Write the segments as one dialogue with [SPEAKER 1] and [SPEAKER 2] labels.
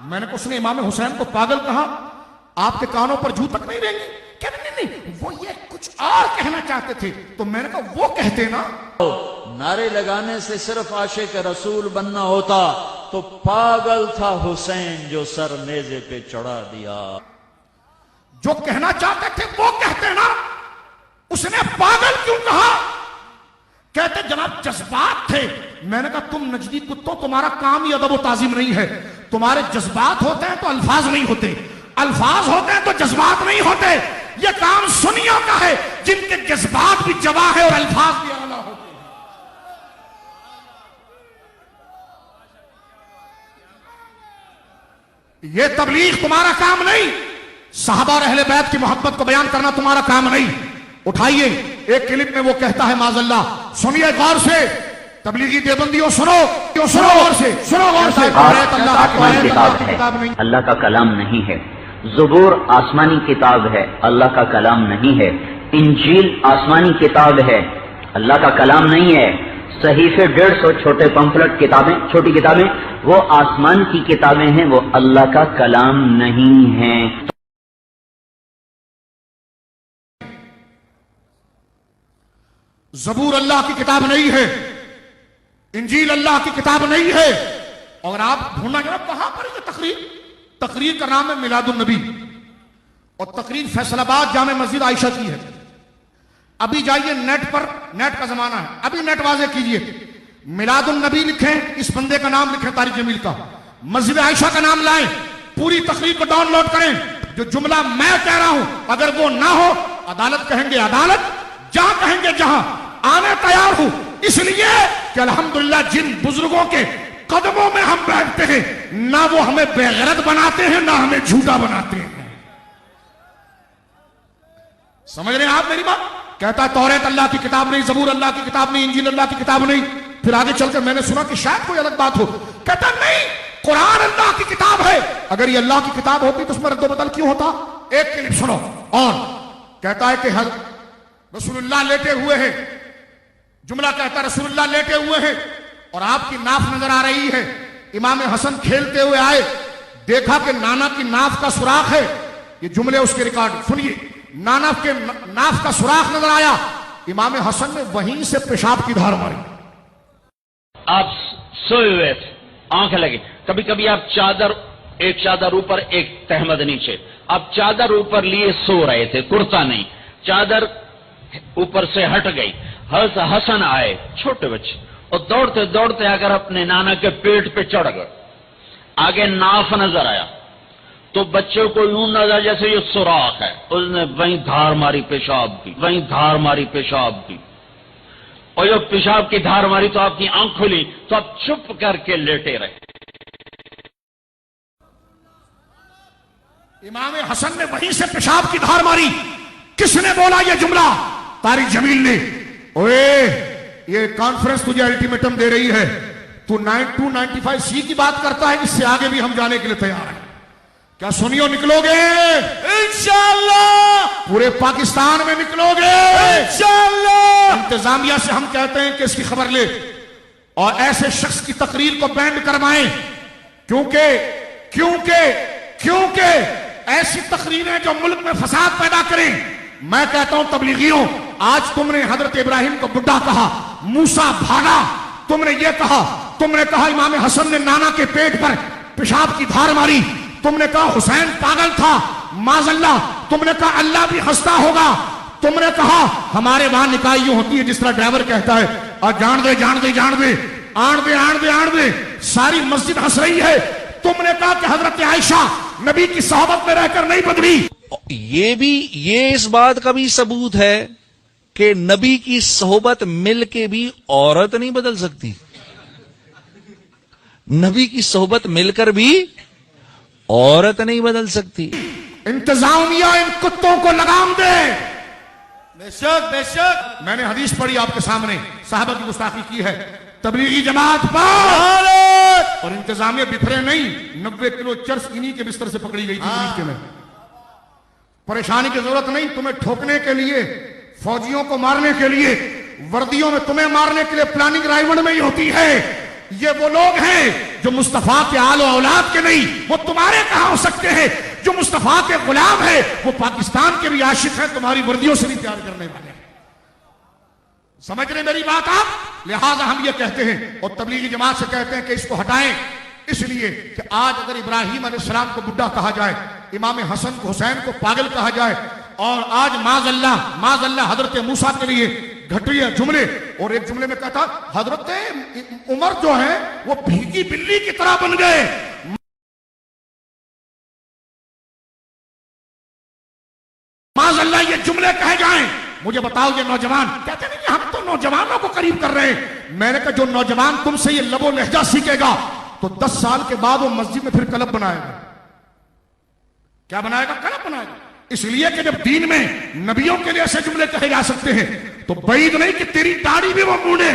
[SPEAKER 1] میں نے کہا اس نے امام حسین کو پاگل کہا؟ آپ کے کانوں پر جھو تک نہیں رہیں گے؟ کہ نہیں وہ یہ کچھ اور کہنا چاہتے تھے. تو میں نے کہا وہ کہتے نا.
[SPEAKER 2] نعرے لگانے سے صرف عاشق رسول بننا ہوتا تو پاگل تھا حسین جو سر نیزے پہ چڑھا دیا.
[SPEAKER 1] جو کہنا چاہتے تھے وہ کہتے نا. اس نے پاگل کیوں کہا؟ کہتے جناب جذبات تھے. میں نے کہا تم نجدی کتوں، تمہارا کام ہی ادب و تعظیم نہیں ہے. تمہارے جذبات ہوتے ہیں تو الفاظ نہیں ہوتے، الفاظ ہوتے ہیں تو جذبات نہیں ہوتے. یہ کام سنیوں کا ہے جن کے جذبات بھی جواہ ہے اور الفاظ بھی اعلیٰ ہوتے ہیں. یہ تبلیغ تمہارا کام نہیں. صحابہ اور اہل بیت کی محبت کو بیان کرنا تمہارا کام نہیں. اٹھائیے ایک کلپ میں وہ کہتا ہے معاذ اللہ، سنیے غور سے. تبلیغی دیوبندیوں سنو غور سے، سنو غور سے.
[SPEAKER 3] آسمانی کتاب ہے، اللہ کا کلام نہیں ہے. زبور آسمانی کتاب ہے، اللہ کا کلام نہیں ہے. انجیل آسمانی کتاب ہے، اللہ کا کلام نہیں ہے. صحیفے 150 چھوٹے پمفلٹ کتابیں، چھوٹی کتابیں، وہ آسمان کی کتابیں ہیں، وہ اللہ کا کلام نہیں ہیں.
[SPEAKER 1] زبور اللہ کی کتاب نہیں ہے، انجیل اللہ کی کتاب نہیں ہے. اور آپ ڈھونڈنا جناب کہاں پر یہ تقریر کا نام ہے میلاد النبی، اور تقریر فیصل آباد جامع مسجد عائشہ کی ہے. ابھی جائیے نیٹ پر، نیٹ کا زمانہ ہے، ابھی نیٹ واضح کیجئے، میلاد النبی لکھیں، اس بندے کا نام لکھیں طارق جمیل کا، مسجد عائشہ کا نام لائیں، پوری تقریر کو ڈاؤن لوڈ کریں. جو جملہ میں کہہ رہا ہوں اگر وہ نہ ہو، عدالت کہیں گے عدالت، جہاں کہیں گے جہاں، آنے تیار ہوں. اس لیے کہ الحمدللہ جن بزرگوں کے قدموں میں ہم بیٹھتے ہیں، نہ وہ ہمیں بے غیرت بناتے ہیں نہ ہمیں جھوٹا بناتے ہیں. سمجھ رہے ہیں آپ میری بات؟ کہتا ہے توریت اللہ کی کتاب نہیں، زبور اللہ کی کتاب نہیں، انجیل اللہ کی کتاب نہیں. پھر آگے چل کر میں نے سنا کہ شاید کوئی الگ بات ہو. کہتا نہیں، قرآن اللہ کی کتاب ہے. اگر یہ اللہ کی کتاب ہوتی تو اس میں رد و بدل کیوں ہوتا؟ ایک کلپ سنو. اور کہتا ہے کہ رسول اللہ لیٹے ہوئے ہیں، جملہ کہتا ہے رسول اللہ لیٹے ہوئے ہیں اور آپ کی ناف نظر آ رہی ہے. امام حسن کھیلتے ہوئے آئے، دیکھا کہ نانا کی ناف کا سوراخ ہے. یہ جملے اس کے ریکارڈ سنیے. نانا کے ناف کا سوراخ نظر آیا، امام حسن نے وہیں سے پیشاب کی دھار ماری.
[SPEAKER 2] آپ سوئے ہوئے تھے، آنکھیں لگی، کبھی کبھی آپ چادر، ایک چادر اوپر ایک تہمد نیچے، آپ چادر اوپر لیے سو رہے تھے، کرتا نہیں، چادر اوپر سے ہٹ گئی. حضرت حسن آئے، چھوٹے بچے، اور دوڑتے دوڑتے اگر اپنے نانا کے پیٹ پہ چڑھ گئے. آگے ناف نظر آیا تو بچے کو یوں نظر جیسے یہ سوراخ ہے. اس نے وہیں دھار ماری پیشاب کی، وہیں دھار ماری پیشاب کی. اور جب پیشاب کی دھار ماری تو آپ کی آنکھ کھلی تو آپ چپ کر کے لیٹے رہے.
[SPEAKER 1] امام حسن نے وہیں سے پیشاب کی دھار ماری. کس نے بولا یہ جملہ؟ طارق جمیل نے. اوے یہ کانفرنس تجھے الٹیمیٹم دے رہی ہے، تو 295C کی بات کرتا ہے، اس سے آگے بھی ہم جانے کے لیے تیار ہیں. کیا سنیو نکلو گے؟ انشاءاللہ. پورے پاکستان میں نکلو گے انشاءاللہ. انتظامیہ سے ہم کہتے ہیں کہ اس کی خبر لے اور ایسے شخص کی تقریر کو بینڈ کروائیں، کیونکہ ایسی تقریریں جو ملک میں فساد پیدا کریں. میں کہتا ہوں تبلیغیوں، آج تم نے حضرت ابراہیم کو بڈھا کہا، موسیٰ بھاگا، تم نے یہ کہا، تم نے کہا امام حسن نے نانا کے پیٹ پر پیشاب کی دھار ماری، تم نے کہا حسین پاگل تھا، معاذ اللہ، تم نے کہا اللہ بھی ہنستا ہوگا، تم نے کہا ہمارے وہاں نکاح یوں ہوتی ہے جس طرح ڈرائیور کہتا ہے اور جان دے جان دے جان دے آن دے آن دے آن دے. ساری مسجد ہنس رہی ہے. تم نے کہا کہ حضرت عائشہ نبی کی صحبت میں رہ کر نہیں بدلی.
[SPEAKER 4] یہ اس بات کا بھی ثبوت ہے کہ نبی کی صحبت مل کے بھی عورت نہیں بدل سکتی. نبی کی صحبت مل کر بھی عورت نہیں بدل سکتی.
[SPEAKER 1] انتظامیہ ان کتوں کو لگام دے.
[SPEAKER 5] بے شک بے شک.
[SPEAKER 1] میں نے حدیث پڑھی آپ کے سامنے، صحابہ کی گستاخی کی ہے. تبلیغی جماعت پر اور انتظامیہ بکھرے نہیں. 90 کلو چرس انہی کے بستر سے پکڑی گئی تھی میں. پریشانی کی ضرورت نہیں. تمہیں ٹھوکنے کے لیے، فوجیوں کو مارنے کے لیے، وردیوں میں تمہیں مارنے کے لیے پلاننگ رائیوڑ میں ہی ہوتی ہے. یہ وہ لوگ ہیں جو مصطفیٰ کے آل و اولاد کے نہیں، وہ تمہارے کہاں ہو سکتے ہیں؟ جو مصطفیٰ کے غلام ہیں وہ پاکستان کے بھی عاشق ہیں، تمہاری وردیوں سے نہیں تیار کرنے والے ہیں۔ سمجھ رہے میری بات آپ؟ لہذا ہم یہ کہتے ہیں اور تبلیغی جماعت سے کہتے ہیں کہ اس کو ہٹائیں، اس لیے کہ آج اگر ابراہیم علیہ السلام کو بڈھا کہا جائے، امام حسن کو حسین کو پاگل کہا جائے، اور آج معاذ اللہ حضرت موسیٰ کے لیے گھٹیا جملے، اور ایک جملے میں کہتا حضرت عمر جو ہے وہ بھیگی بلی کی طرح بن گئے، معاذ اللہ یہ جملے کہے جائیں۔ مجھے بتاؤ یہ نوجوان کہتے نہیں کہ ہم تو نوجوانوں کو قریب کر رہے ہیں، میں نے کہا جو نوجوان تم سے یہ لب و لہجہ سیکھے گا تو 10 سال کے بعد وہ مسجد میں پھر کلب بنائے گا۔ کیا بنائے گا؟ کلب بنائے گا۔ اس لیے کہ جب دین میں نبیوں کے لیے ایسے جملے کہے جا سکتے ہیں تو بعید نہیں کہ تیری داڑھی بھی وہ مونڈے،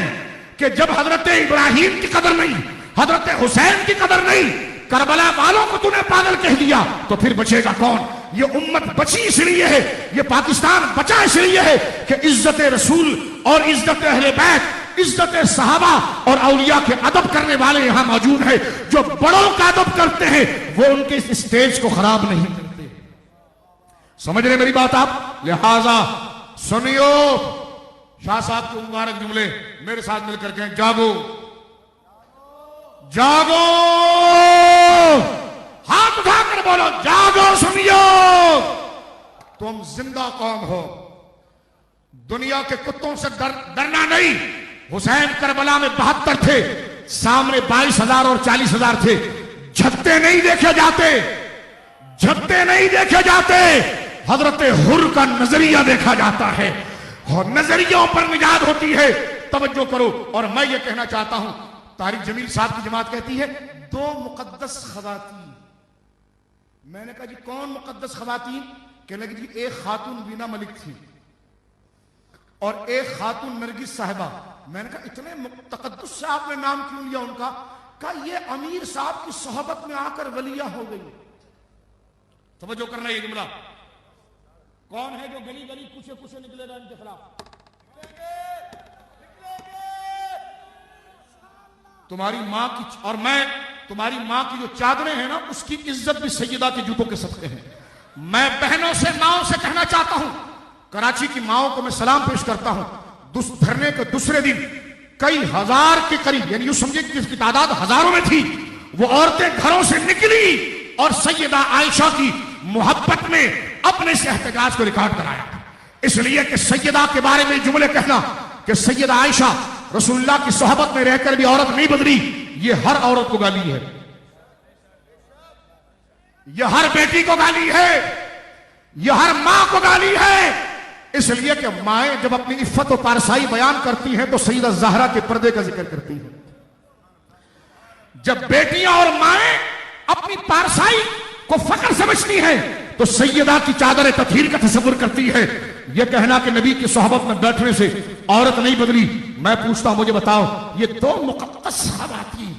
[SPEAKER 1] کہ جب حضرت ابراہیم کی قدر نہیں، حضرت حسین کی قدر نہیں، کربلا والوں کو تو نے پاگل کہہ دیا تو پھر بچے گا کون؟ یہ امت بچی اس لیے ہے، یہ پاکستان بچا اس لیے ہے کہ عزت رسول اور عزت اہل بیت، عزت صحابہ اور اولیاء کے ادب کرنے والے یہاں موجود ہیں، جو بڑوں کا ادب کرتے ہیں وہ ان کے اس اسٹیج کو خراب نہیں کرتے۔ سمجھ رہے میری بات آپ؟ لہذا سنیو، شاہ صاحب کے مبارک جملے میرے ساتھ مل کر کہیں جاگو جاگو، ہاتھ اٹھا کر بولو جاگو، سنیو، تم زندہ قوم ہو، دنیا کے کتوں سے ڈرنا نہیں۔ حسین کربلا میں 72 تھے، سامنے 22,000 اور 40,000 تھے، جھکتے نہیں دیکھے جاتے، جھکتے نہیں دیکھے جاتے، حضرت حر کا نظریہ دیکھا جاتا ہے، اور نظریوں پر نجات ہوتی ہے۔ توجہ کرو، اور میں یہ کہنا چاہتا ہوں، طارق جمیل صاحب کی جماعت کہتی ہے 2 مقدس خواتین، میں نے کہا جی کون مقدس خواتین؟ کہنے لگی جی ایک خاتون وینا ملک تھی اور ایک خاتون نرگس صاحبہ۔ میں نے کہا اتنے تقدس سے آپ نے نام کیوں لیا ان کا؟ کہا یہ امیر صاحب کی صحبت میں آ کر ولیہ ہو گئی۔ توجہ کرنا، یہ جملہ کون ہے جو گلی گلی کوچے کوچے نکلے گا ان کے خلاف؟ تمہاری ماں کی اور میں تمہاری ماں کی جو چادریں ہیں نا، اس کی عزت بھی سیدہ کے جوتوں کے صدقے ہیں۔ میں بہنوں سے، ماؤں سے کہنا چاہتا ہوں، کراچی کی ماؤں کو میں سلام پیش کرتا ہوں، دھرنے کے دوسرے دن کئی ہزار کے قریب، یعنی یوں سمجھے کہ جس کی تعداد ہزاروں میں تھی، وہ عورتیں گھروں سے نکلی اور سیدہ عائشہ کی محبت میں اپنے سے احتجاج کو ریکارڈ کرایا، اس لیے کہ سیدہ کے بارے میں جملے کہنا کہ سیدہ عائشہ رسول اللہ کی صحبت میں رہ کر بھی عورت نہیں بدلی، یہ ہر عورت کو گالی ہے، یہ ہر بیٹی کو گالی ہے، یہ ہر ماں کو گالی ہے۔ اس لیے کہ مائیں جب اپنی عفت و پارسائی بیان کرتی ہیں تو سیدہ زہرا کے پردے کا ذکر کرتی ہیں، جب بیٹیاں اور مائیں اپنی پارسائی کو فخر سمجھتی ہیں تو سیدہ کی چادر تطہیر کا تصور کرتی ہے۔ یہ کہنا کہ نبی کی صحبت میں بیٹھنے سے عورت نہیں بدلی، میں پوچھتا ہوں مجھے بتاؤ یہ 2 مقدس خواتین،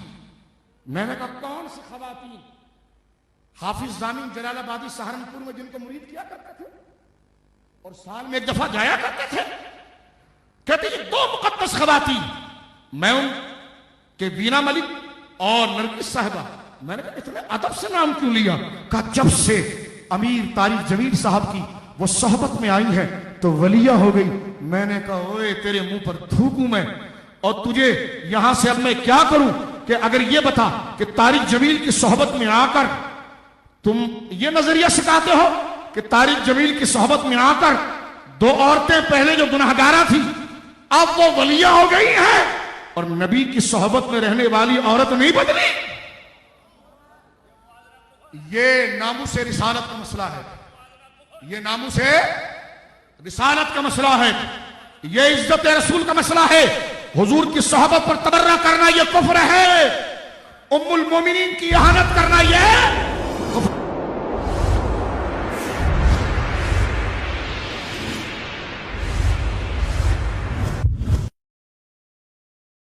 [SPEAKER 1] میں نے کہا کون سی خواتین؟ حافظ ضامن جلال آبادی سہارنپور میں جن کو مرید کیا کرتے تھے اور سال میں ایک دفعہ جایا کرتے تھے، کہتے یہ 2 مقدس خواتین، میں ان کے وینا ملک اور نرگس صاحبہ۔ میں نے کہا اتنے ادب سے نام کیوں لیا؟ کہا جب سے امیر طارق جمیل صاحب کی وہ صحبت میں آئی ہے تو ولیہ ہو گئی۔ میں نے کہا اوئے تیرے منہ پر تھوکوں میں، اور تجھے یہاں سے اب میں کیا کروں کہ اگر یہ بتا کہ طارق جمیل کی صحبت میں آ کر تم یہ نظریہ سکھاتے ہو کہ طارق جمیل کی صحبت میں آ کر 2 عورتیں پہلے جو گناہگارہ تھی اب وہ ولیہ ہو گئی ہیں اور نبی کی صحبت میں رہنے والی عورت نہیں بدلی، یہ ناموس رسالت کا مسئلہ ہے، یہ ناموس رسالت کا مسئلہ ہے، یہ عزت رسول کا مسئلہ ہے۔ حضور کی صحبت پر تبرہ کرنا یہ کفر ہے، ام المومنین کی اہانت کرنا یہ